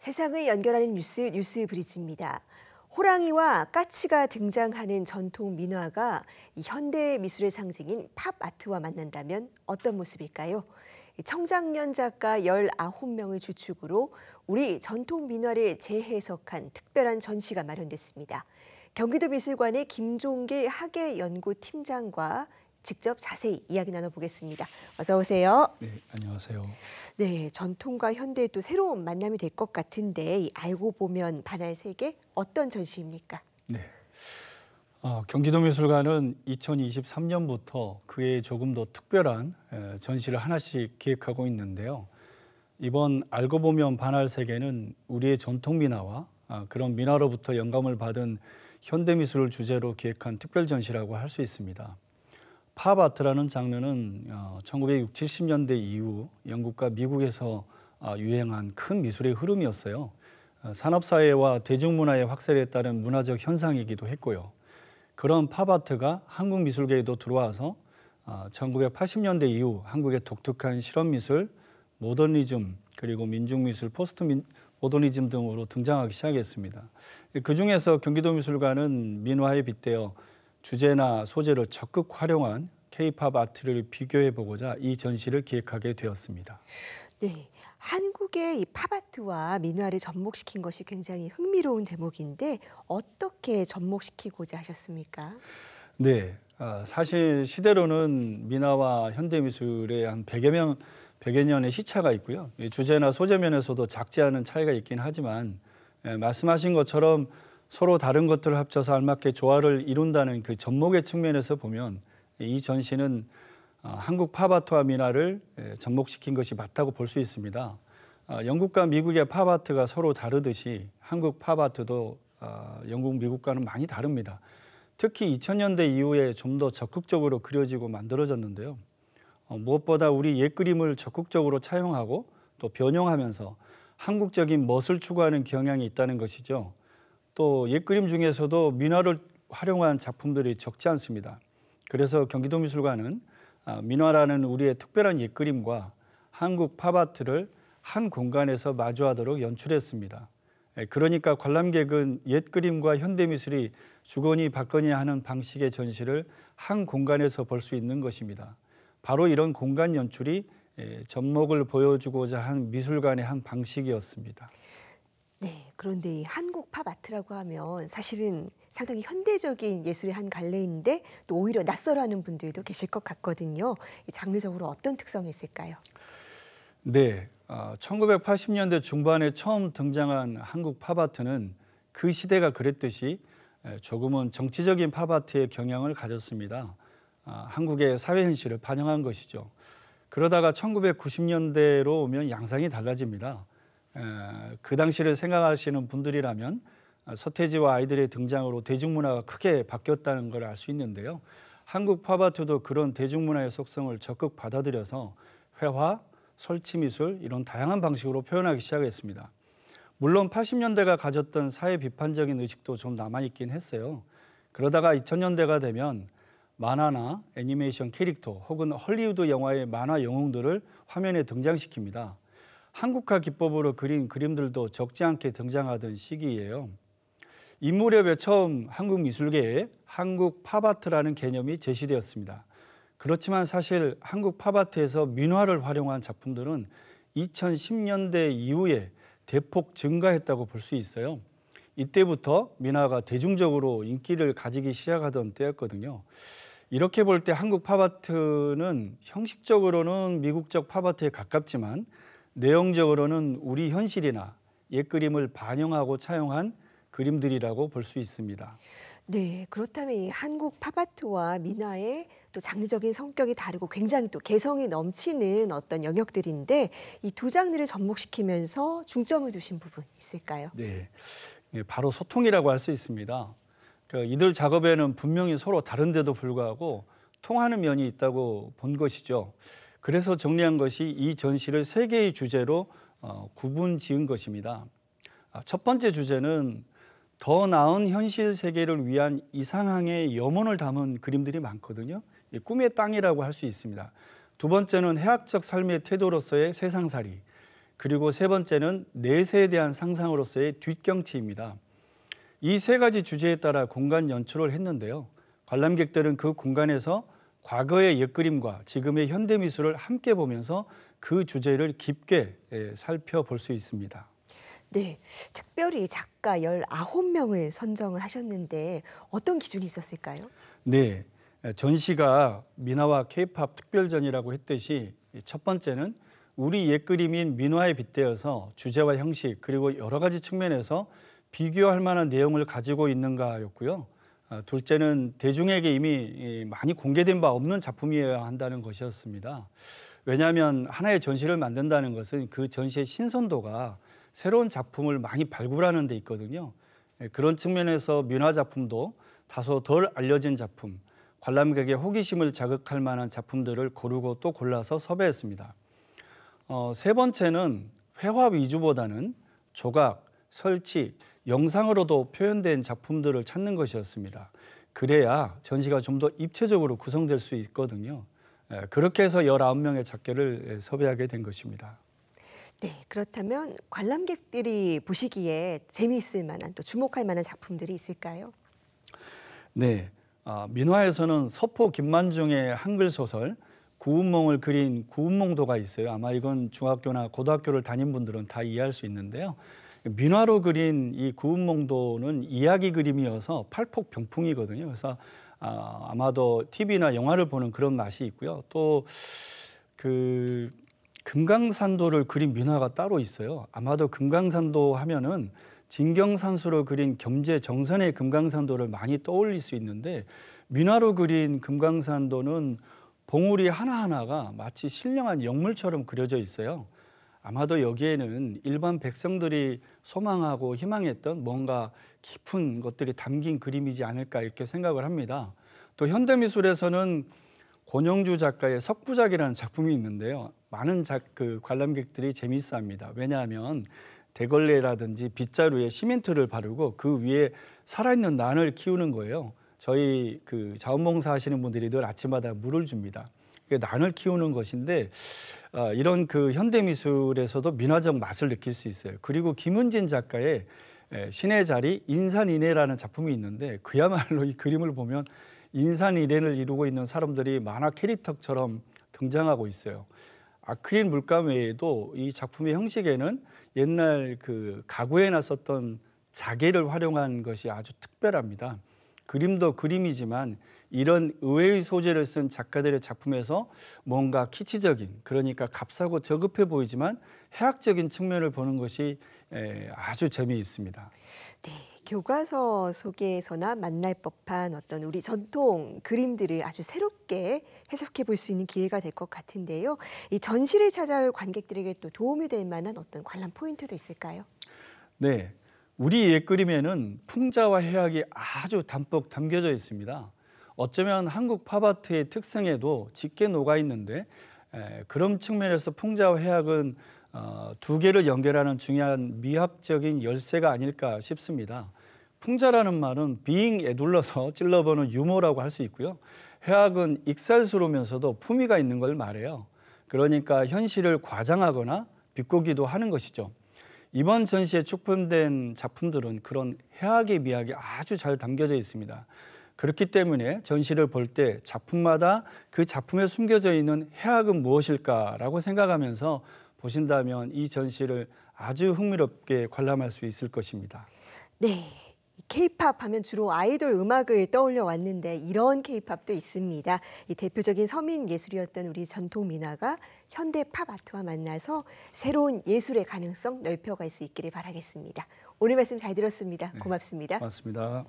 세상을 연결하는 뉴스 브리지입니다. 호랑이와 까치가 등장하는 전통 민화가 현대 미술의 상징인 팝 아트와 만난다면 어떤 모습일까요? 청장년 작가 19명을 주축으로 우리 전통 민화를 재해석한 특별한 전시가 마련됐습니다. 경기도 미술관의 김종길 학예연구팀장과 직접 자세히 이야기 나눠보겠습니다. 어서 오세요. 네, 안녕하세요. 네, 전통과 현대의 또 새로운 만남이 될 것 같은데 이 알고 보면 반할 세계 어떤 전시입니까? 네, 경기도 미술관은 2023년부터 그에 조금 더 특별한 전시를 하나씩 기획하고 있는데요. 이번 알고 보면 반할 세계는 우리의 전통 민화와 그런 민화로부터 영감을 받은 현대 미술을 주제로 기획한 특별 전시라고 할 수 있습니다. 팝 아트라는 장르는 1960, 70년대 이후 영국과 미국에서 유행한 큰 미술의 흐름이었어요. 산업사회와 대중문화의 확산에 따른 문화적 현상이기도 했고요. 그런 팝 아트가 한국 미술계에도 들어와서 1980년대 이후 한국의 독특한 실험미술, 모더니즘, 그리고 민중미술, 포스트 모더니즘 등으로 등장하기 시작했습니다. 그중에서 경기도 미술관은 민화에 빗대어 주제나 소재를 적극 활용한 K-팝 아트를 비교해보고자 이 전시를 기획하게 되었습니다. 네, 한국의 이 팝아트와 민화를 접목시킨 것이 굉장히 흥미로운 대목인데 어떻게 접목시키고자 하셨습니까? 네, 사실 시대로는 민화와 현대미술의 한 100여 년의 시차가 있고요. 주제나 소재 면에서도 작지 않은 차이가 있긴 하지만 말씀하신 것처럼 서로 다른 것들을 합쳐서 알맞게 조화를 이룬다는 그 접목의 측면에서 보면 이 전시는 한국 팝아트와 민화를 접목시킨 것이 맞다고 볼 수 있습니다. 영국과 미국의 팝아트가 서로 다르듯이 한국 팝아트도 영국, 미국과는 많이 다릅니다. 특히 2000년대 이후에 좀 더 적극적으로 그려지고 만들어졌는데요. 무엇보다 우리 옛그림을 적극적으로 차용하고 또 변형하면서 한국적인 멋을 추구하는 경향이 있다는 것이죠. 또 옛그림 중에서도 민화를 활용한 작품들이 적지 않습니다. 그래서 경기도 미술관은 민화라는 우리의 특별한 옛그림과 한국 팝아트를 한 공간에서 마주하도록 연출했습니다. 그러니까 관람객은 옛그림과 현대미술이 주거니 받거니 하는 방식의 전시를 한 공간에서 볼 수 있는 것입니다. 바로 이런 공간 연출이 접목을 보여주고자 한 미술관의 한 방식이었습니다. 네, 그런데 이 한국 팝아트라고 하면 사실은 상당히 현대적인 예술의 한 갈래인데 또 오히려 낯설어하는 분들도 계실 것 같거든요. 장르적으로 어떤 특성이 있을까요? 네, 1980년대 중반에 처음 등장한 한국 팝아트는 그 시대가 그랬듯이 조금은 정치적인 팝아트의 경향을 가졌습니다. 한국의 사회 현실을 반영한 것이죠. 그러다가 1990년대로 오면 양상이 달라집니다. 그 당시를 생각하시는 분들이라면 서태지와 아이들의 등장으로 대중문화가 크게 바뀌었다는 걸 알 수 있는데요. 한국 팝아트도 그런 대중문화의 속성을 적극 받아들여서 회화, 설치미술 이런 다양한 방식으로 표현하기 시작했습니다. 물론 80년대가 가졌던 사회 비판적인 의식도 좀 남아있긴 했어요. 그러다가 2000년대가 되면 만화나 애니메이션 캐릭터 혹은 헐리우드 영화의 만화 영웅들을 화면에 등장시킵니다. 한국화 기법으로 그린 그림들도 적지 않게 등장하던 시기예요. 이 무렵에 처음 한국 미술계에 한국 팝아트라는 개념이 제시되었습니다. 그렇지만 사실 한국 팝아트에서 민화를 활용한 작품들은 2010년대 이후에 대폭 증가했다고 볼 수 있어요. 이때부터 민화가 대중적으로 인기를 가지기 시작하던 때였거든요. 이렇게 볼 때 한국 팝아트는 형식적으로는 미국적 팝아트에 가깝지만 내용적으로는 우리 현실이나 옛그림을 반영하고 차용한 그림들이라고 볼 수 있습니다. 네, 그렇다면 이 한국 팝아트와 민화의 또 장르적인 성격이 다르고 굉장히 또 개성이 넘치는 어떤 영역들인데 이 두 장르를 접목시키면서 중점을 두신 부분 있을까요? 네, 바로 소통이라고 할 수 있습니다. 이들 작업에는 분명히 서로 다른데도 불구하고 통하는 면이 있다고 본 것이죠. 그래서 정리한 것이 이 전시를 세 개의 주제로 구분 지은 것입니다. 첫 번째 주제는 더 나은 현실 세계를 위한 이상항의 염원을 담은 그림들이 많거든요. 꿈의 땅이라고 할 수 있습니다. 두 번째는 해학적 삶의 태도로서의 세상살이, 그리고 세 번째는 내세에 대한 상상으로서의 뒷경치입니다. 이 세 가지 주제에 따라 공간 연출을 했는데요. 관람객들은 그 공간에서 과거의 옛그림과 지금의 현대미술을 함께 보면서 그 주제를 깊게 살펴볼 수 있습니다. 네, 특별히 작가 19명을 선정을 하셨는데 어떤 기준이 있었을까요? 네, 전시가 민화와 케이팝 특별전이라고 했듯이 첫 번째는 우리 옛그림인 민화에 빗대어서 주제와 형식 그리고 여러 가지 측면에서 비교할 만한 내용을 가지고 있는가였고요. 둘째는 대중에게 이미 많이 공개된 바 없는 작품이어야 한다는 것이었습니다. 왜냐하면 하나의 전시를 만든다는 것은 그 전시의 신선도가 새로운 작품을 많이 발굴하는 데 있거든요. 그런 측면에서 민화 작품도 다소 덜 알려진 작품, 관람객의 호기심을 자극할 만한 작품들을 고르고 또 골라서 섭외했습니다. 세 번째는 회화 위주보다는 조각, 설치, 영상으로도 표현된 작품들을 찾는 것이었습니다. 그래야 전시가 좀 더 입체적으로 구성될 수 있거든요. 그렇게 해서 19명의 작가를 섭외하게 된 것입니다. 네, 그렇다면 관람객들이 보시기에 재미있을 만한 또 주목할 만한 작품들이 있을까요? 네, 민화에서는 서포 김만중의 한글 소설 구운몽을 그린 구운몽도가 있어요. 아마 이건 중학교나 고등학교를 다닌 분들은 다 이해할 수 있는데요. 민화로 그린 이 구운몽도는 이야기 그림이어서 팔폭병풍이거든요. 그래서 아마도 TV나 영화를 보는 그런 맛이 있고요. 또 그 금강산도를 그린 민화가 따로 있어요. 아마도 금강산도 하면은 진경산수로 그린 겸재정선의 금강산도를 많이 떠올릴 수 있는데 민화로 그린 금강산도는 봉우리 하나하나가 마치 신령한 영물처럼 그려져 있어요. 아마도 여기에는 일반 백성들이 소망하고 희망했던 뭔가 깊은 것들이 담긴 그림이지 않을까 이렇게 생각을 합니다. 또 현대미술에서는 권영주 작가의 석부작이라는 작품이 있는데요. 많은 관람객들이 재미있어합니다. 왜냐하면 대걸레라든지 빗자루에 시멘트를 바르고 그 위에 살아있는 난을 키우는 거예요. 저희 자원봉사 하시는 분들이 늘 아침마다 물을 줍니다. 난을 키우는 것인데 이런 현대미술에서도 민화적 맛을 느낄 수 있어요. 그리고 김은진 작가의 신의 자리 인산인해라는 작품이 있는데 그야말로 이 그림을 보면 인산인해를 이루고 있는 사람들이 만화 캐릭터처럼 등장하고 있어요. 아크릴 물감 외에도 이 작품의 형식에는 옛날 가구에나 썼던 자개를 활용한 것이 아주 특별합니다. 그림도 그림이지만 이런 의외의 소재를 쓴 작가들의 작품에서 뭔가 키치적인, 그러니까 값싸고 저급해 보이지만 해학적인 측면을 보는 것이 아주 재미있습니다. 네, 교과서 속에서나 만날 법한 어떤 우리 전통 그림들을 아주 새롭게 해석해 볼 수 있는 기회가 될 것 같은데요. 이 전시를 찾아올 관객들에게 또 도움이 될 만한 어떤 관람 포인트도 있을까요? 네, 우리 옛그림에는 풍자와 해학이 아주 담뿍 담겨져 있습니다. 어쩌면 한국 팝아트의 특성에도 짙게 녹아 있는데 그런 측면에서 풍자와 해학은 두 개를 연결하는 중요한 미학적인 열쇠가 아닐까 싶습니다. 풍자라는 말은 빙에 눌러서 찔러보는 유머라고 할 수 있고요. 해학은 익살스러우면서도 품위가 있는 걸 말해요. 그러니까 현실을 과장하거나 비꼬기도 하는 것이죠. 이번 전시에 출품된 작품들은 그런 해학의 미학이 아주 잘 담겨져 있습니다. 그렇기 때문에 전시를 볼 때 작품마다 그 작품에 숨겨져 있는 해학은 무엇일까라고 생각하면서 보신다면 이 전시를 아주 흥미롭게 관람할 수 있을 것입니다. 네. K-팝 하면 주로 아이돌 음악을 떠올려 왔는데 이런 K-팝도 있습니다. 이 대표적인 서민 예술이었던 우리 전통 민화가 현대 팝 아트와 만나서 새로운 예술의 가능성 넓혀갈 수 있기를 바라겠습니다. 오늘 말씀 잘 들었습니다. 고맙습니다. 고맙습니다.